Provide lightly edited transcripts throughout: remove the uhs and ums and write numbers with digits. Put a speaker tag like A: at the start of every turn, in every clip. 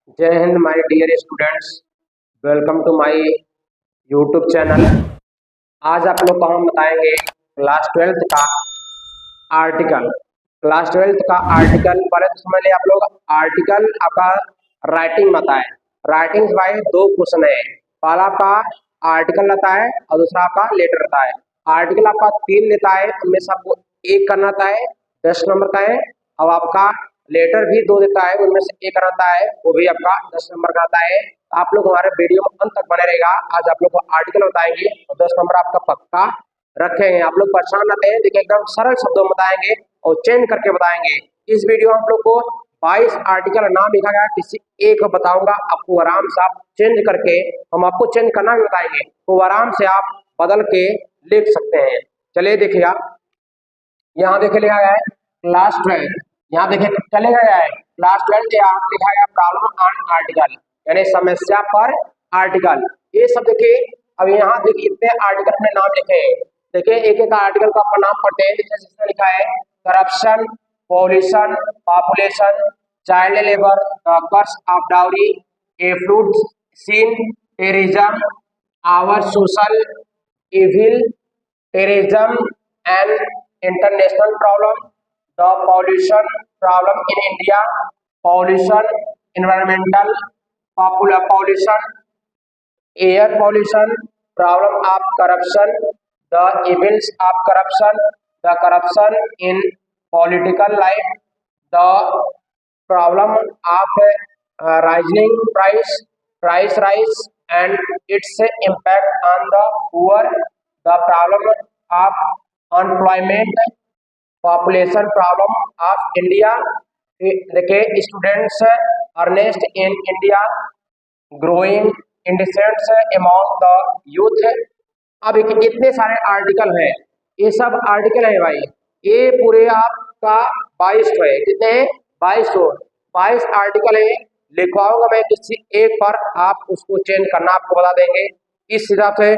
A: जय हिंद my dear students. Welcome to my YouTube channel. आज आप लोग को हम बताएंगे क्लास ट्वेल्थ का आर्टिकल। क्लास ट्वेल्थ का आर्टिकल पहले तो समझ लिया आप लोग। आर्टिकल आपका राइटिंग में आता है। राइटिंग भाई दो क्वेश्चन है। पहला आपका आर्टिकल रहता है और दूसरा आपका लेटर रहता है। आर्टिकल आपका 3 लेता है, उनमें से आपको एक करना रहता है, 10 नंबर का है। और आपका लेटर भी 2 देता है, उनमें से एक रहता है, वो भी आपका 10 नंबर का आता है। आप लोग हमारे वीडियो में अंत तक बने रहेगा। आज आप लोग को आर्टिकल बताएंगे और 10 नंबर आपका पक्का रखेंगे। आप लोग परेशान रहते हैं, देखिए एकदम सरल शब्दों में बताएंगे और चेंज करके बताएंगे। इस वीडियो में आप लोग को 22 आर्टिकल नाम लिखा गया है, किसी एक बताऊंगा, आपको आराम से आप चेंज करके, हम आपको चेंज करना भी बताएंगे, तो आराम से आप बदल के लिख सकते हैं। चलिए देखिएगा, यहाँ देखे लिखा गया है क्लास 12। यहाँ देखे चलेगा गया है क्लास 12, यहाँ लिखा गया प्रॉब्लम ऑन आर्टिकल, यानी समस्या पर आर्टिकल। ये सब देखिए, अब यहाँ देखिए इतने आर्टिकल में नाम लिखे हैं। देखिए एक एक आर्टिकल का अपन नाम पढ़ते हैं। जैसे इसमें लिखा है corruption, pollution, population, child labour, curse of dowry, affluent scene, terrorism, our social evil, terrorism and international problem, the pollution problem in India, pollution, environmental pollution, air pollution, problem of corruption, the evils of corruption, the corruption in political life, the problem of rising price rise and its impact on the poor, the problem of unemployment, population problem of India, देखिए students unrest in India, growing incidents among the youth. अब इतने सारे article हैं, ये sub article है भाई। ये पूरे आपका 22 है, कितने हैं? 22 आर्टिकल है। लिखवाऊंगा मैं किसी एक पर, आप उसको चेंज करना आपको बता देंगे। इस हिसाब से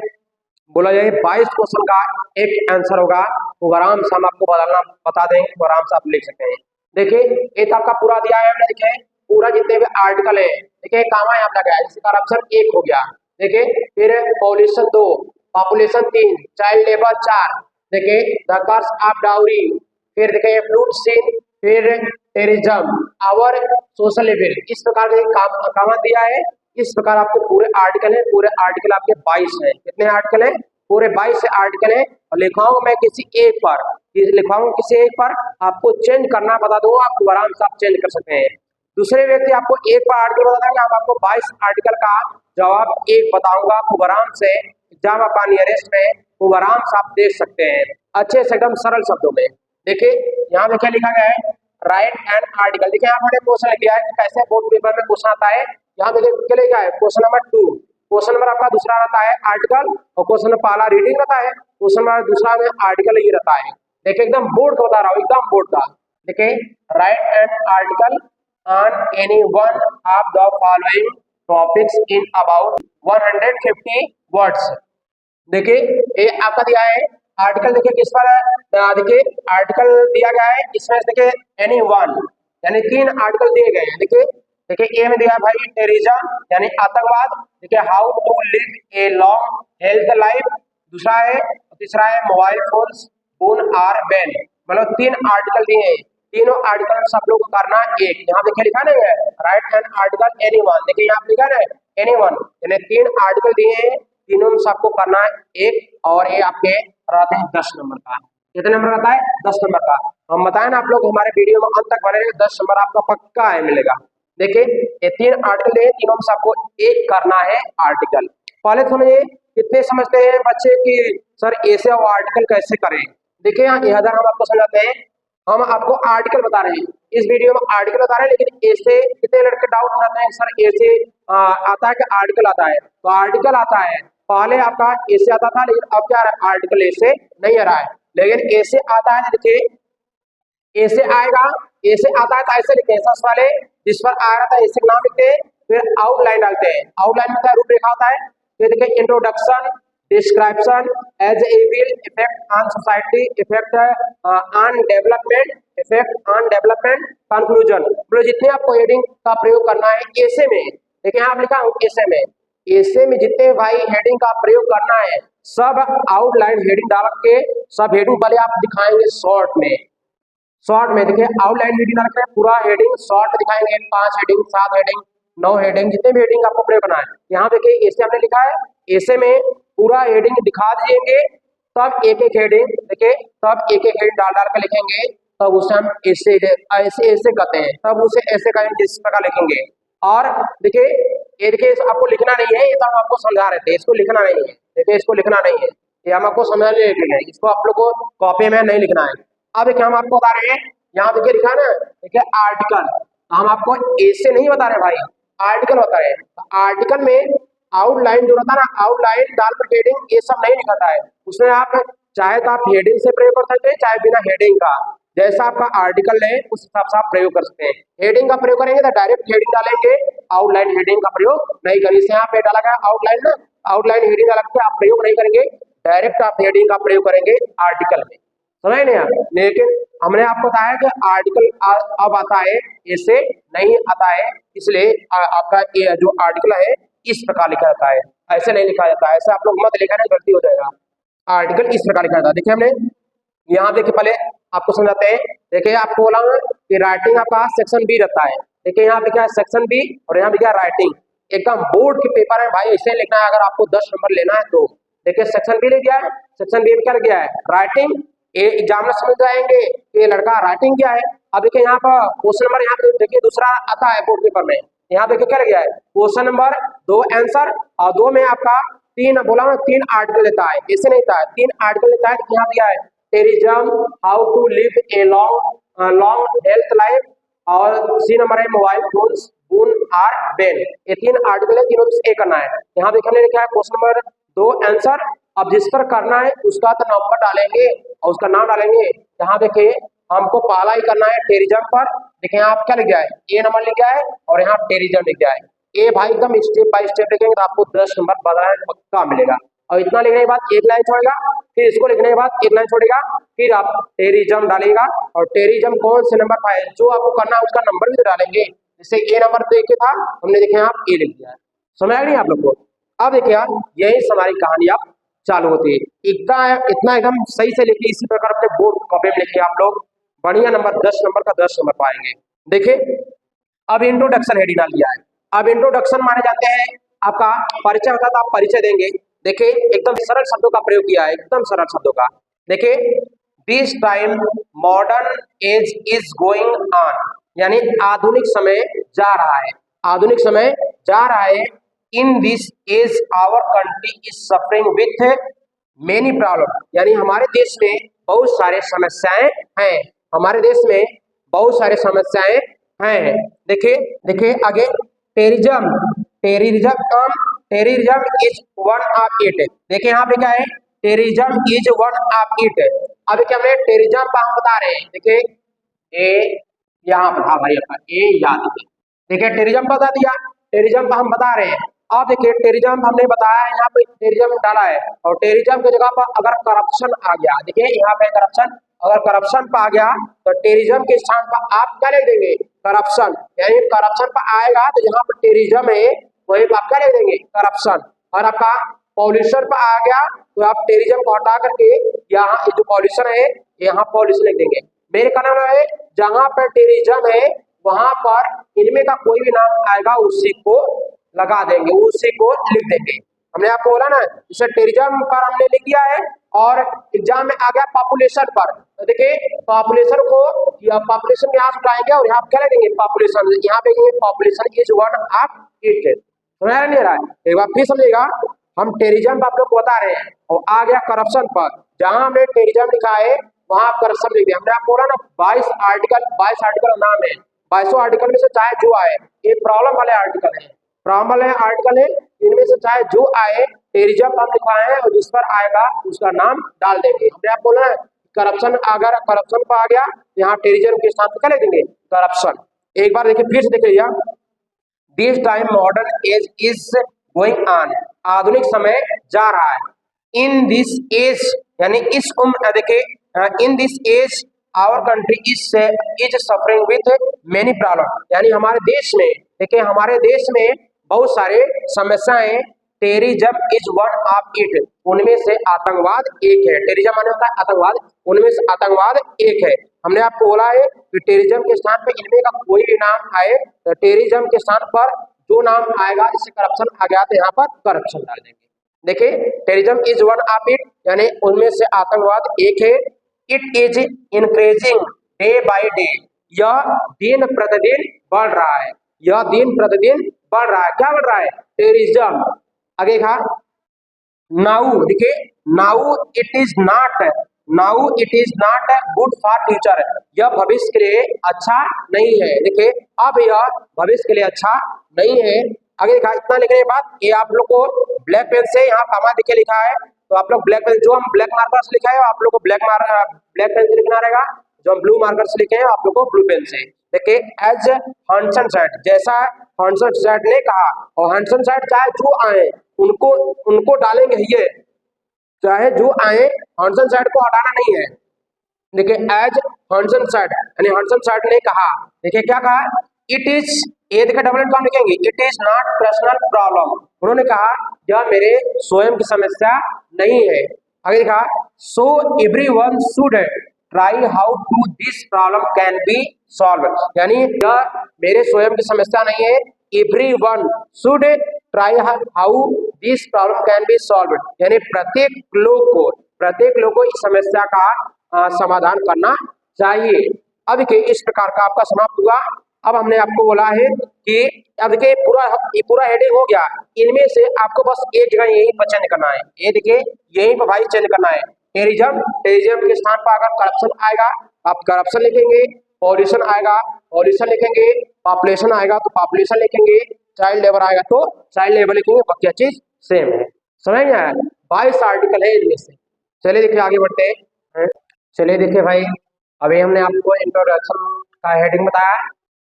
A: बोला जाए 22 क्वेश्चन का एक आंसर होगा, वो आराम से हम आपको बदलना बता देंगे, वो आराम से आप लिख सकते हैं। देखिए ये तो आपका पूरा दिया है हमने, देखिए पूरा जितने भी आर्टिकल है, देखिए कामा यहाँ लगा है, जैसे करप्शन 1 हो गया, देखिए फिर पॉल्यूशन 2, पॉपुलेशन 3, चाइल्ड लेबर 4, देखिए द कर्स ऑफ डाउरी, फिर देखिए फ्लूड सीन, फिर टेररिज्म, आवर सोशल इविल। इस प्रकार के काम दिया है। इस प्रकार आपके पूरे आर्टिकल है, पूरे आर्टिकल आपके 22 है। कितने आर्टिकल है? पूरे 22 आर्टिकल है। और लिखवाऊंगा मैं किसी एक पर, लिखवाऊंगा किसी एक पर, आपको चेंज करना बता दूंगा, आपको आराम से आप चेंज कर सकते हैं। दूसरे व्यक्ति आपको एक पर आर्टिकल बता देंगे, हम आपको 22 आर्टिकल का जवाब एक बताऊंगा, आपको आराम से एग्जाम आपका नियरेस्ट में, वो आराम से आप देख सकते हैं अच्छे से एकदम सरल शब्दों में। देखिए यहाँ पे क्या लिखा गया है, राइट एन आर्टिकल। देखिए यहाँ पर क्वेश्चन लिख दिया है कि कैसे बोर्ड पेपर में क्वेश्चन आता है। यहाँ देखिए क्या लिखा है, क्वेश्चन नंबर 2, क्वेश्चन नंबर आपका दूसरा रहता है आर्टिकल, और क्वेश्चन नंबर पहला रीडिंग रहता है, क्वेश्चन नंबर दूसरा में आर्टिकल ये रहता है। देखिए एकदम बोर्ड का बता रहा हूँ, एकदम बोर्ड का। देखिए right an article on any one of the following topics in about 150 words। देखिए ये आपका दिया है आर्टिकल, देखिए किस पर, देखिए आर्टिकल दिया गया है, इसमें देखिए एनी वन, यानी 3 आर्टिकल दिए गए हैं। देखिए देखिए ए में दिया है भाई टेररिज्म यानी आतंकवाद, देखिए how to live a long health life, दूसरा है, तीसरा है mobile phones boon or bane. मतलब 3 आर्टिकल दिए हैं, तीनों आर्टिकल सब लोग को करना एक। यहाँ देखिए लिखा नहीं है right an article any one, देखिए यहाँ लिखा है एनी वन, यानी 3 आर्टिकल दिए हैं, तीनों में सबको करना है एक। और ये आपके रहते हैं 10 नंबर का। कितने नंबर रहता है? 10 नंबर का। हम बताएं ना, आप लोग हमारे वीडियो में अंत तक बने रहे, 10 नंबर आपका पक्का है मिलेगा। देखिए ये 3 आर्टिकल है, तीनों में सबको एक करना है आर्टिकल। पहले समझिए, कितने समझते हैं बच्चे कि सर ऐसे और आर्टिकल कैसे करें। देखिए यहाँ इधर हम आपको समझाते हैं, हम आपको आर्टिकल बता रहे हैं, इस वीडियो में आर्टिकल बता रहे हैं, लेकिन ऐसे कितने लड़के डाउट रहते हैं सर ऐसे आता है कि आर्टिकल आता है, तो आर्टिकल आता है। पहले आपका ऐसे आता था, लेकिन अब क्या आर्टिकल ऐसे नहीं आ रहा है, लेकिन ऐसे आता है। देखिए ऐसे आएगा, ऐसे आता है तो ऐसे लिखते हैं, सबसे पहले जिस पर आ रहा था ऐसे नाम लिखते हैं, फिर आउटलाइन डालते हैं। आउटलाइन में क्या रूपरेखा होता है, ये देखिए introduction, description as a evil effect on society, effect on development, effect on development, conclusion. मतलब जितने आपको हेडिंग का प्रयोग करना है ऐसे में, देखिए यहाँ आप लिखा हूँ ऐसे में, ऐसे में जितने भाई हेडिंग का प्रयोग करना है सब आउटलाइन हेडिंग डाल के सब हेडिंग पहले आप दिखाएंगे शॉर्ट में। शॉर्ट में देखिए आउटलाइन हेडिंग डाल के पूरा हेडिंग शॉर्ट में दिखाएंगे, 5 हेडिंग, 7 हेडिंग, 9 हेडिंग, जितने भी हेडिंग आपको प्रयोग करना है। यहाँ देखिए ऐसे हमने लिखा है, ऐसे में पूरा हेडिंग दिखा दीजिएंगे, तब एक एक हेडिंग देखिए, तब एक एक हेडिंग डाल डाल के लिखेंगे, तब उसे हम ऐसे ऐसे ऐसे कहते हैं, तब उसे ऐसे कहेंगे इस प्रकार लिखेंगे। और देखिए ये देखिए आपको लिखना नहीं है, ये तो हम आपको समझा रहे थे, इसको लिखना नहीं है, देखिए इसको लिखना नहीं है, ये हम आपको समझाने के लिए, इसको आप लोग को कॉपी में नहीं लिखना है। अब देखिए हम आपको बता रहे हैं, यहाँ देखिए लिखा है ना, देखिए आर्टिकल, हम आपको ऐसे नहीं बता रहे भाई, आर्टिकल बता रहे हैं। आर्टिकल में आउटलाइन जो रहता है ना, आउटलाइन डालकर हेडिंग ये सब नहीं लिखाता है, उसमें आप चाहे तो आप हेडिंग से प्रयोग कर सकते हैं, चाहे बिना हेडिंग का, जैसा आपका आर्टिकल है उस हिसाब से आप प्रयोग कर सकते हैं। हेडिंग का प्रयोग करेंगे तो डायरेक्ट हेडिंग डालेंगे, आउटलाइन हेडिंग का प्रयोग नहीं करेंगे। इसे यहाँ पे डाला गया आउटलाइन ना, आउटलाइन हेडिंग अलग से आप प्रयोग नहीं करेंगे, डायरेक्ट आप हेडिंग का प्रयोग करेंगे आर्टिकल में, समझ नहीं आप। लेकिन हमने आपको बताया कि आर्टिकल अब आता है, ऐसे नहीं आता है, इसलिए आपका ये जो आर्टिकल है इस प्रकार लिखा जाता है, ऐसे नहीं लिखा जाता है, ऐसे आप लोग मत लिखा, गलती हो जाएगा। आर्टिकल इस प्रकार लिखा जाता है। देखिए हमने यहाँ देखिए पहले आपको समझाते हैं, देखिए आपको बोला कि राइटिंग आपका सेक्शन बी रहता है, देखिए यहाँ पे क्या है सेक्शन बी और यहाँ पे क्या राइटिंग, एकदम बोर्ड के पेपर है भाई, ऐसे लिखना है अगर आपको 10 नंबर लेना है तो। देखिए सेक्शन बी लिख दिया है, सेक्शन बी में क्या लिख गया है राइटिंग, ये एग्जामिनर समझ जाएंगे कि ये लड़का राइटिंग क्या है। अब देखिए यहाँ पर क्वेश्चन नंबर, यहाँ पे देखिए दूसरा आता है बोर्ड पेपर में, यहाँ देखिए क्या लिख गया है क्वेश्चन नंबर 2 आंसर, और 2 में आपका 3 बोला ना 3 आर्टिकल लेता है, ऐसे नहीं था 3 आर्टिकल लेता है। यहाँ दिया है terrorism, how to live a long health life, और सी नंबर है mobile phones boon or bane, ये 3 आर्टिकल है, तीनों से एक करना है। यहाँ देखिए हमने लिखा है क्वेश्चन नंबर 2 आंसर, अब जिस पर करना है उसका तो नंबर डालेंगे और उसका नाम डालेंगे। यहाँ देखिए हमको पहला ही करना है टेरिज्म पर, देखिए यहाँ आप क्या लिख गया है ए नंबर लिख गया है और यहाँ टेरिज्म लिख गया है, ये भाई एकदम स्टेप बाय स्टेप लिखेंगे तो आपको 10 नंबर बताना पक्का मिलेगा। और इतना लिखने के बाद एक लाइन छोड़ेगा, फिर इसको लिखने के बाद एक लाइन छोड़ेगा, फिर आप टेरिज्म डालेगा, और टेरिज्म कौन से नंबर पर है जो आपको करना है उसका नंबर भी तो डालेंगे, जैसे ए नंबर तो एक था, हमने देखे आप ए लिख दिया है, समझ नहीं आप लोग को। अब देखिए यार यही हमारी कहानी आप चालू होती है, इतना इतना एकदम सही से लिखिए, इसी प्रकार अपने बोर्ड कॉपी में लिखिए, आप लोग बढ़िया नंबर 10 नंबर का 10 नंबर पाएंगे। देखिए अब इंट्रोडक्शन हेडिंग डाल दिया है, अब इंट्रोडक्शन माने जाते हैं आपका परिचय होता है, तो आप परिचय देंगे। देखिए एकदम सरल शब्दों का प्रयोग किया है, एकदम सरल शब्दों का। देखिए this time modern age is going on, यानी आधुनिक समय जा रहा है, आधुनिक समय जा रहा है। In this age our country is suffering with many problem, यानी हमारे देश में बहुत सारे समस्याएं हैं, हमारे देश में बहुत सारे समस्याएं हैं। देखिए देखिए आगे terrorism, terrorism is one of it, देखिए यहाँ पे क्या है terrorism is one of it. अब क्या हमने टेरिज्म का हम बता रहे हैं, देखिए ए यहाँ पर था भाई अपना ए याद, देखिए टेरिज्म बता दिया, टेरिज्म का हम बता रहे हैं। अब देखिए टेरिज्म हमने बताया है, यहाँ पे टेरिज्म डाला है, और टेरिज्म की जगह पर अगर करप्शन आ गया, देखिए यहाँ पे करप्शन, अगर करप्शन पर आ गया तो टेरिज्म के स्थान पर आप क्या लिख देंगे करप्शन, यानी करप्शन पर आएगा तो यहाँ पर टेरिज्म है वही आप क्या लिख देंगे करप्शन। और आपका पॉल्यूशन पर आ गया तो आप टेरिज्म को हटा करके यहाँ जो पॉल्यूशन है यहाँ पॉल्यूशन लिख देंगे। मेरे कहना है जहां पर टेरिज्म है वहां पर इनमें का कोई भी नाम आएगा उसी को लगा देंगे, उसी को लिख देंगे। हमने आपको बोला ना जैसे टेरिज्म पर हमने लिख दिया है, और एग्जाम में आ गया पॉपुलेशन पर, तो देखिए पॉपुलेशन को पॉपुलेशन यहाँ से उठाएंगे और यहाँ क्या लिखेंगे पॉपुलेशन, यहाँ पे population is one of it, समझ नहीं रहा है, एक बार फिर समझिएगा। हम टेरिज्म आप लोग को बता रहे हैं, और आ गया करप्शन पर, जहां हमने टेरिज्म लिखा है वहां करप्शन लिख दिया। हमने आपको बोला ना 22 आर्टिकल नाम है, 22 आर्टिकल में से चाहे जो आए, ये प्रॉब्लम वाले आर्टिकल है, प्रॉब्लम वाले आर्टिकल है, इनमें से चाहे जो आए टेरिज्म हम लिखवाए हैं, और जिस पर आएगा उसका नाम डाल देंगे। हमने आपको बोला करप्शन, अगर करप्शन पर आ गया यहाँ टेरिज्म के साथ क्या लिख देंगे करप्शन। एक बार देखिए फिर से देखिए this time modern age is going on, आधुनिक समय जा रहा है। इन दिस एज, यानी इस उम्र, देखिए in this age our country is suffering with many problem, यानी हमारे देश में, देखिए हमारे देश में बहुत सारे समस्याएं, terrorism is one of it, उनमें से आतंकवाद एक है। टेररिज्म माने होता है आतंकवाद, उनमें से आतंकवाद एक है। हमने आपको बोला है कि टेररिज्म के स्थान पर इनमें का कोई भी नाम आए तो टेररिज्म के स्थान पर जो नाम आएगा, जैसे करप्शन आ गया तो यहाँ पर करप्शन डाल देंगे। देखिए terrorism is one of it, यानी उनमें से आतंकवाद एक है। It is increasing day by day, यह दिन प्रतिदिन बढ़ रहा है, यह दिन प्रतिदिन बढ़ रहा है। क्या बढ़ रहा है? टेररिज्म। आगे कहा नाउ, देखिए now it is not, now it is not good for future, यह भविष्य के लिए अच्छा नहीं है। देखिए अब यह भविष्य के लिए अच्छा नहीं है। आगे लिखा, इतना लिखने के बाद ये आप लोग को ब्लैक पेन से यहाँ कामा लिखे लिखा है, तो आप लोग ब्लैक पेन, जो हम ब्लैक मार्कर से लिखा है आप लोग को ब्लैक पेन से लिखना रहेगा, जो हम ब्लू मार्कर से लिखे हैं आप लोग को ब्लू पेन से। देखिए एज हॉन्सन सेड, जैसा हॉन्सन सेड ने कहा, और हॉन्सन सेड चाहे जो आए उनको उनको डालेंगे, ये चाहे जो आए हॉन्सन सेड को हटाना नहीं है। देखिए एज हॉन्सन सेड, यानी हॉन्सन सेड ने कहा, देखिए क्या कहा, इट इज, ये देखिए डबल एंड कॉम लिखेंगे, it is not personal problem, उन्होंने कहा यह मेरे स्वयं की समस्या नहीं है। आगे लिखा, so everyone should try how to this problem can be solve, यानी यह मेरे स्वयं की समस्या नहीं है, everyone should try how this problem can be solve, यानी प्रत्येक लोग को इस समस्या का समाधान करना चाहिए। अब देखिए इस प्रकार का आपका समाप्त हुआ। अब हमने आपको बोला है कि अब देखिए पूरा हेडिंग हो गया, इनमें से आपको बस एक जगह यहीं पर चेंज करना है, ये देखिए यहीं पर भाई चेंज करना है। टेररिज्म के स्थान पर अगर करप्शन आएगा आप करप्शन लिखेंगे, पॉल्यूशन आएगा पॉल्यूशन लिखेंगे, पॉपुलेशन आएगा तो पॉपुलेशन लिखेंगे, चाइल्ड लेबर आएगा तो चाइल्ड लेबर लिखेंगे, बाकी चीज सेम है। समझ में आया? 22 आर्टिकल है इनमें से। चलिए देखिए आगे बढ़ते हैं। चलिए देखिए भाई, अभी हमने आपको इंट्रोडक्शन का हेडिंग बताया,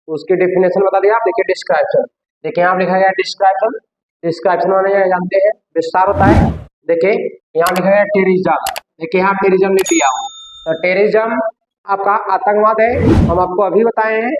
A: उसकी डेफिनेशन बता दिया। आप देखिए डिस्क्रिप्शन, देखिए यहाँ लिखा गया डिस्क्रिप्शन, डिस्क्रिप्शन माने जानते हैं विस्तार होता है। देखिए यहाँ लिखा गया टेररिज्म, देखिए यहाँ टेररिज्म लिख दिया, तो टेररिज्म आपका आतंकवाद है। हम आपको अभी बताए हैं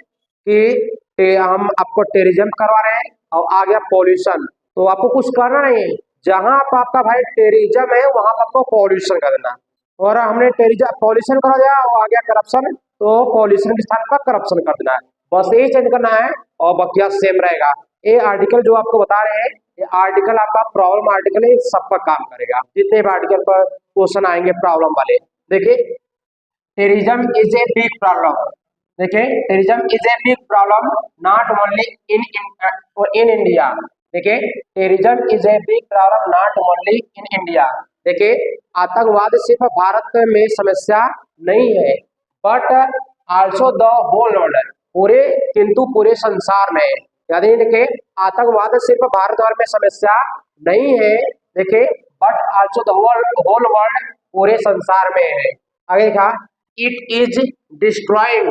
A: कि हम आपको टेररिज्म करवा रहे हैं। और आ गया पॉल्यूशन, तो आपको कुछ करना नहीं है, जहां आपका भाई टेररिज्म है वहां पर आपको पॉल्यूशन कर देना, और हमने टेररिज्म पॉल्यूशन करा दिया और आ गया करप्शन, तो पॉल्यूशन के स्थान पर करप्शन कर देना है, बस यही चेंज करना है और बाकी सेम रहेगा। ये आर्टिकल जो आपको बता रहे हैं, ये आर्टिकल आपका प्रॉब्लम आर्टिकल है, सब पर काम करेगा, जितने भी आर्टिकल पर क्वेश्चन आएंगे प्रॉब्लम वाले। देखिए terrorism is a big problem, देखिए terrorism is a big problem not only in India, देखिए terrorism is a big problem not only in India, देखिए आतंकवाद सिर्फ भारत में समस्या नहीं है, but also the whole world, पूरे किंतु पूरे संसार में, यानी देखिए आतंकवाद सिर्फ भारत भर में समस्या नहीं है, देखिए but also the whole world, पूरे संसार में है। आगे लिखा, it is destroying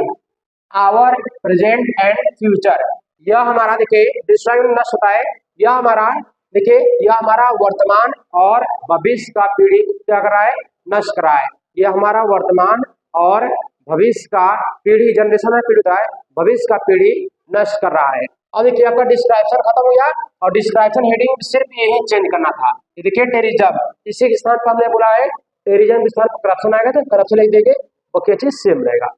A: our present and future, यह हमारा देखिए डिस्ट्रॉइंग नष्ट होता है, यह हमारा देखिए यह हमारा वर्तमान और भविष्य का पीढ़ी क्या कर रहा है, नष्ट कर रहा है, यह हमारा वर्तमान और भविष्य का पीढ़ी, जनरेशन में पीढ़ी होता है, भविष्य का पीढ़ी नष्ट कर रहा है। अब देखिए आपका डिस्क्रिप्शन खत्म हो गया, और डिस्क्रिप्शन हेडिंग सिर्फ यही चेंज करना था। देखिए टेररिज्म, इसी के स्थान पर हमने बोला है टेररिज्म के स्थान पर करप्शन आएगा तो करप्शन लिख देंगे, बाकी चीज सेम रहेगा।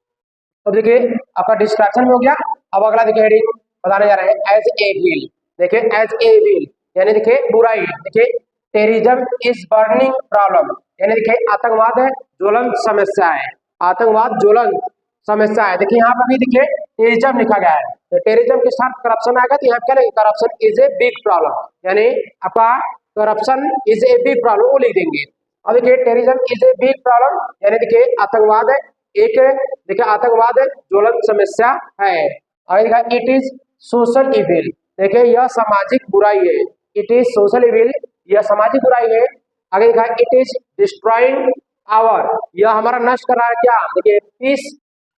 A: अब देखिए आपका डिस्ट्रैक्शन में हो गया। अब अगला देखिए हेडिंग बताने जा रहे हैं, एज ए विल, देखिए एज ए विल यानी देखिए बुराई, देखिए टेररिज्म इज बर्निंग प्रॉब्लम, यानी देखिए आतंकवाद है ज्वलंत समस्या है, आतंकवाद ज्वलंत समस्या है। देखिए यहाँ पर भी देखिए टेररिज्म लिखा गया है, तो टेररिज्म के साथ करप्शन आएगा तो यहाँ क्या लिखेंगे, corruption is a big problem, यानी आपका corruption is a big problem वो लिख देंगे। अब देखिए terrorism is a big problem, यानी देखिए आतंकवाद है एक, देखिए आतंकवाद ज्वलंत समस्या है। आगे देखा, इट इज सोशल इविल, देखिए यह सामाजिक बुराई है, इट इज सोशल इविल, यह सामाजिक बुराई है। आगे देखा, इट इज डिस्ट्रॉइंग आवर, यह हमारा नष्ट कर रहा है क्या, देखिए पीस,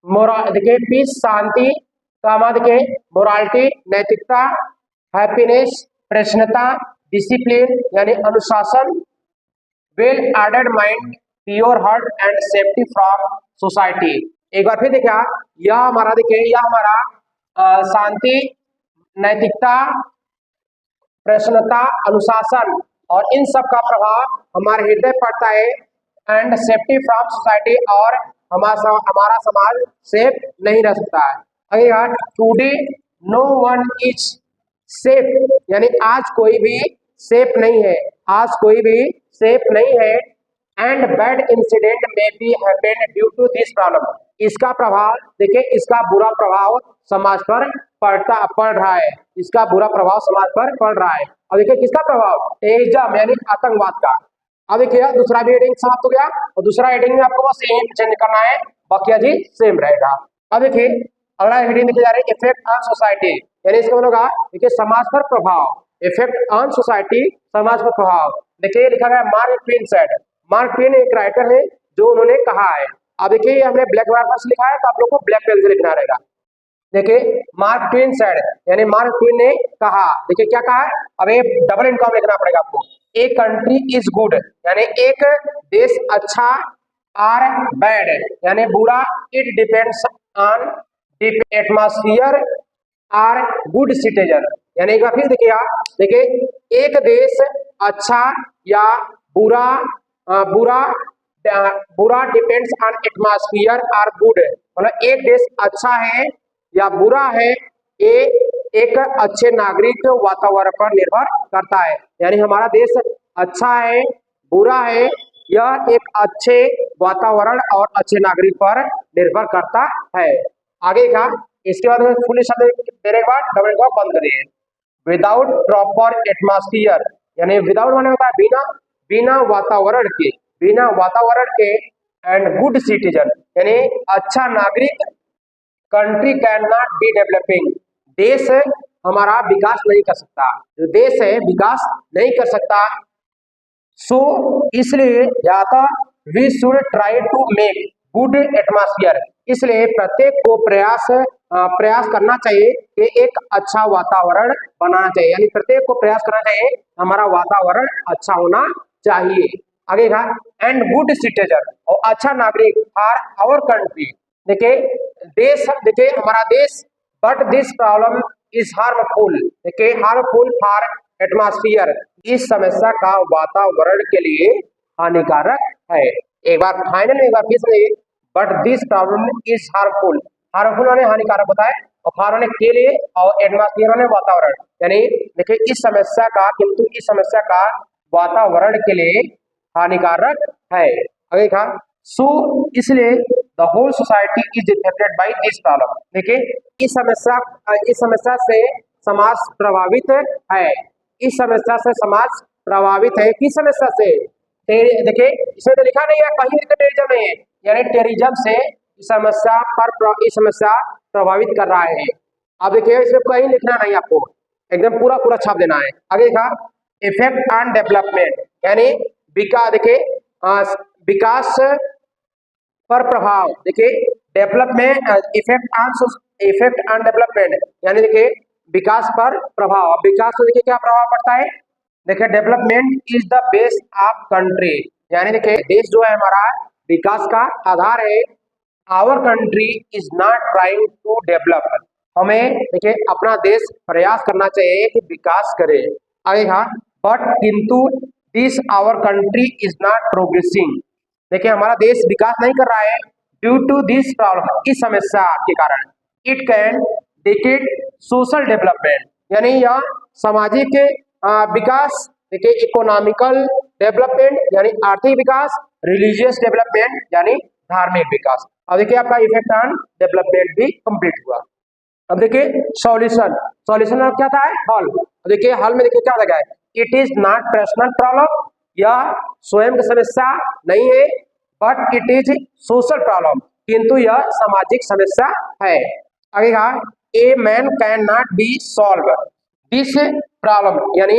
A: देखिए पीस शांति, कामा देखिए मोरालिटी नैतिकता, हैप्पीनेस प्रसन्नता, डिसिप्लिन यानी अनुशासन, well ordered mind, pure heart and safety from society. एक बार फिर देखिए, यह हमारा देखिए, यह हमारा शांति, नैतिकता, प्रसन्नता, अनुशासन और इन सब का प्रभाव हमारे हृदय पर पड़ता है। एंड सेफ्टी फ्रॉम सोसाइटी, और हमारा समाज सेफ नहीं रह सकता है। अगर today no one is safe, यानी आज कोई भी सेफ नहीं है, आज कोई भी सेफ नहीं है। And bad incident may be happened due to this problem. इसका प्रभाव देखिए, इसका बुरा प्रभाव समाज पर पड़ रहा है, इसका बुरा प्रभाव समाज पर पड़ रहा है। अब देखिए किसका प्रभाव, टेररिज्म यानी आतंकवाद का। अब देखिए दूसरा भी हेडिंग समाप्त हो गया, और दूसरा हेडिंग में आपको बस यही चेंज करना है, बाकी जी सेम रहेगा। अब देखिए अगला हेडिंग लिखी जा रही है इफेक्ट ऑन सोसाइटी, यानी इसका मतलब होगा देखिए समाज पर प्रभाव, इफेक्ट ऑन सोसाइटी, समाज पर प्रभाव। देखिए लिखा गया mark Twain said, mark Twain एक राइटर है जो उन्होंने कहा है। अब देखिए हमने ब्लैक बोर्ड पर लिखा है, तो आप लोग को ब्लैक पेन से लिखना रहेगा। देखिए मार्क ट्वेन सेड, यानी मार्क ट्वेन ने कहा, देखिए क्या कहा है, अब ये डबल इनकम लिखना पड़ेगा आपको। ए कंट्री इज गुड, यानी एक देश अच्छा, आर बैड यानी बुरा, it depends on atmosphere or good citizen. यानी एक बार फिर देखिए, देखिए एक देश अच्छा या बुरा, बुरा बुरा depends on atmosphere or good, मतलब एक देश अच्छा है या बुरा है, ये एक अच्छे नागरिक वातावरण पर निर्भर करता है। यानी हमारा देश अच्छा है, बुरा है, यह एक अच्छे वातावरण और अच्छे नागरिक पर निर्भर करता है। आगे का इसके बाद में फुल शब्द देने के बाद डबल को बंद करिए। विदाउट प्रॉपर एटमॉस्फियर, यानी विदाउट माने होता है बिना, बिना वातावरण के, बिना वातावरण के, एंड गुड सिटीजन यानी अच्छा नागरिक, country can not B developing, देश हमारा विकास नहीं कर सकता, जो देश है विकास नहीं कर सकता। सो इसलिए ज्यादा we should try to make good atmosphere, इसलिए प्रत्येक को प्रयास करना चाहिए कि एक अच्छा वातावरण बनाना चाहिए, यानी प्रत्येक को प्रयास करना चाहिए हमारा वातावरण अच्छा होना चाहिए। आगे का एंड गुड सिटीजन, और अच्छा नागरिक फॉर आवर कंट्री, देखिए देश, देखिए हमारा देश, but this problem is harmful, देखिए हार्मफुल फॉर एटमॉस्फियर, इस समस्या का वातावरण के लिए हानिकारक है। एक बार फाइनल में एक बार फिर से, but this problem is harmful, harmful होने हानिकारक होता है, और फार होने के लिए, और एटमॉस्फियर होने वातावरण, यानी देखिए इस समस्या का, किंतु इस समस्या का वातावरण के लिए हानिकारक है। आगे कहा सो इसलिए the whole society is affected by this problem, देखिए इस समस्या से समाज प्रभावित है, इस समस्या से समाज प्रभावित है। किस समस्या से, देखिए इसमें तो लिखा नहीं है, कहीं भी टेररिज्म नहीं है, यानी टेररिज्म से इस समस्या प्रभावित कर रहा है। अब देखिए इसमें कहीं लिखना नहीं, आपको एकदम पूरा पूरा छाप देना है। आगे देखा इफेक्ट ऑन डेवलपमेंट, यानी विकास, देखिए विकास पर प्रभाव, देखिए डेवलपमेंट, इफेक्ट ऑन डेवलपमेंट, यानी देखिए विकास पर प्रभाव। विकास तो देखिए क्या प्रभाव पड़ता है, देखिए development is the base of country, यानी देखिए देश जो है हमारा विकास का आधार है। Our country is not trying to develop, हमें देखिए अपना देश प्रयास करना चाहिए कि विकास करे। आगे हाँ बट किंतु this our country is not progressing, देखिए हमारा देश विकास नहीं कर रहा है ड्यू टू दिस प्रॉब्लम, इस समस्या के कारण। It can decade social development, यानी यह सामाजिक विकास, देखिए इकोनॉमिकल डेवलपमेंट यानी आर्थिक विकास, रिलीजियस डेवलपमेंट यानी धार्मिक विकास। अब देखिए आपका इफेक्ट ऑन डेवलपमेंट भी कंप्लीट हुआ। अब देखिए सॉल्यूशन, सॉल्यूशन में क्या था, हल। देखिए हल में देखिए क्या लगा है, it is not personal problem, यह स्वयं की समस्या नहीं है, but it is social problem, किंतु यह सामाजिक समस्या है। आगे कहा a man can not B solve this problem, यानी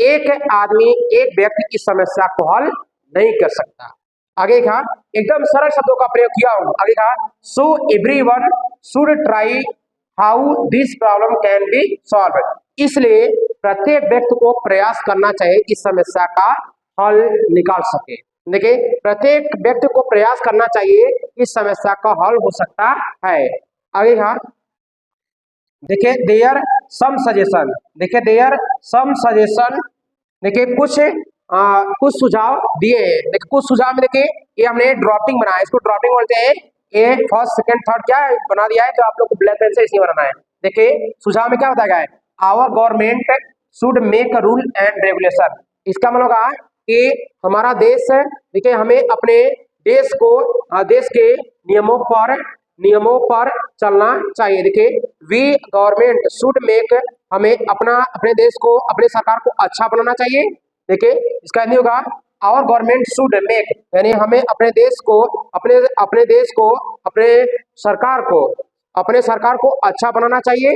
A: एक आदमी, एक व्यक्ति इस समस्या को हल नहीं कर सकता। आगे कहा एकदम सरल शब्दों का प्रयोग किया हूं। आगे कहा सो everyone should try how this problem can be solve, इसलिए प्रत्येक व्यक्ति को प्रयास करना चाहिए इस समस्या का हल निकाल सके। देखिए प्रत्येक व्यक्ति को प्रयास करना चाहिए इस समस्या का हल हो सकता है। आगे हाँ देखिए देयर सम सजेशन, देखिए देयर सम सजेशन, देखिए कुछ सुझाव दिए हैं। देखिए कुछ सुझाव में देखिए ये हमने ड्रॉपिंग बनाया, इसको ड्रॉपिंग बोलते हैं। ये फर्स्ट सेकंड थर्ड क्या है बना दिया है, तो आप लोग को ब्लैक पेन से इसी बनाना है। देखिए सुझाव में क्या बताया गया है, our government should make a rule and regulation. इसका मतलब होगा कि हमारा देश देखिए हमें अपने देश को देश के नियमों पर चलना चाहिए। देखिए वी गवर्नमेंट शुड मेक, हमें अपने देश को अपने सरकार को अच्छा बनाना चाहिए। देखिए इसका नहीं होगा आवर गवर्नमेंट शुड मेक, यानी हमें अपने देश को अपने सरकार को अच्छा बनाना चाहिए।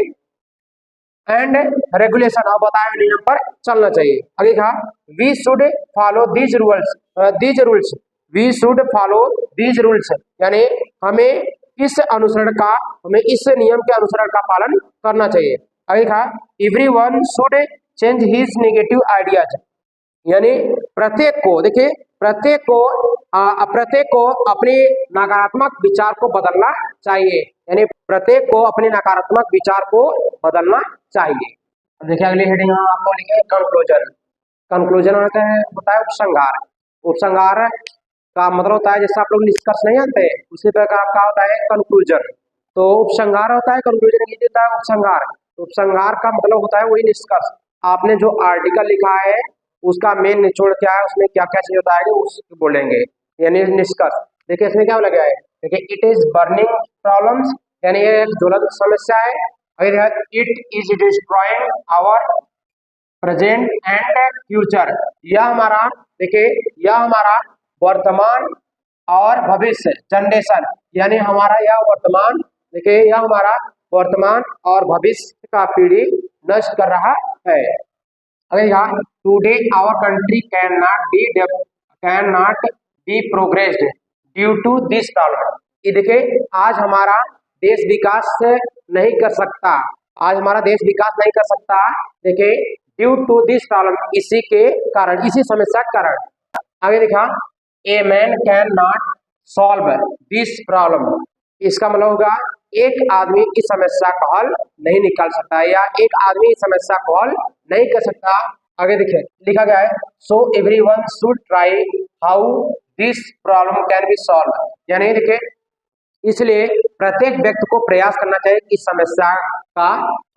A: एंड रेगुलेशन और बताए हुए नियम पर चलना चाहिए। आगे कहा we should follow these rules, we should follow these rules, यानी हमें हमें इस नियम के अनुसरण का पालन करना चाहिए। आगे कहा everyone should change his negative ideas, यानी प्रत्येक को देखिए प्रत्येक को अपने नकारात्मक विचार को बदलना चाहिए, यानी प्रत्येक को अपने नकारात्मक विचार को बदलना चाहिए। अब देखिए अगली हेडिंग आपको लिखे कंक्लूजन। कंक्लूजन होता है उपसंहार। उपसंहार का मतलब होता है जैसे आप लोग निष्कर्ष नहीं जानते उसी प्रकार का होता है कंक्लूजन। तो उपसंहार होता है, कंक्लूजन ये होता है उपसंहार। उपसंहार का मतलब होता है वही निष्कर्ष। आपने जो आर्टिकल लिखा है उसका मेन निचोड़ क्या है, उसमें क्या क्या चीज होता है उसको बोलेंगे, यानी निष्कर्ष। देखिए इसमें क्या लगा है, देखिए इट इज बर्निंग प्रॉब्लम्स, यानी ये एक ज्वलंत समस्या है। अगर it is destroying our present and future, यह हमारा देखिए यह हमारा वर्तमान और भविष्य जनरेशन, यानी हमारा यह वर्तमान देखिए यह हमारा वर्तमान और भविष्य का पीढ़ी नष्ट कर रहा है। अगर यहाँ today our country can not be progressed due to this problem, ये देखिए आज हमारा देश विकास नहीं कर सकता, आज हमारा देश विकास नहीं कर सकता देखिए ड्यू टू दिस प्रॉब्लम, इसी के कारण, इसी समस्या के कारण। आगे देखा a man can not solve this problem, इसका मतलब होगा एक आदमी इस समस्या का हल नहीं निकाल सकता या एक आदमी इस समस्या को हल नहीं कर सकता। आगे देखिए लिखा गया है सो everyone should try how this problem can be solve, यानी देखिए इसलिए प्रत्येक व्यक्ति को प्रयास करना चाहिए कि इस समस्या का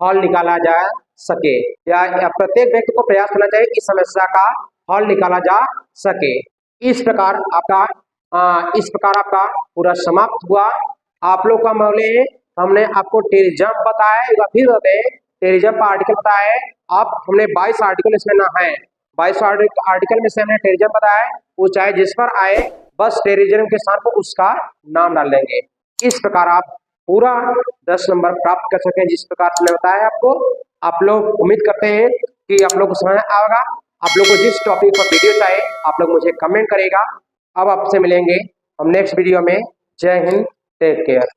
A: हल निकाला जा सके, या प्रत्येक व्यक्ति को प्रयास करना चाहिए कि इस समस्या का हल निकाला जा सके। इस प्रकार आपका पूरा समाप्त हुआ। आप लोग का मौले हमने आपको टेरिज्म बताया, एक बार फिर बताए टेरिज्म का आर्टिकल बताया है। आप हमने 22 आर्टिकल इसमें ना है, 22 आर्टिकल में से हमने टेरिज्म बताया है, वो चाहे जिस पर आए बस टेरिज्म के स्थान पर उसका नाम डाल देंगे। इस प्रकार आप पूरा 10 नंबर प्राप्त कर सकें जिस प्रकार से मैं बताया आपको। आप लोग उम्मीद करते हैं कि आप लोग को समझ आएगा। आप लोग को जिस टॉपिक पर वीडियो चाहिए आप लोग मुझे कमेंट करेगा। अब आपसे मिलेंगे हम नेक्स्ट वीडियो में। जय हिंद, टेक केयर।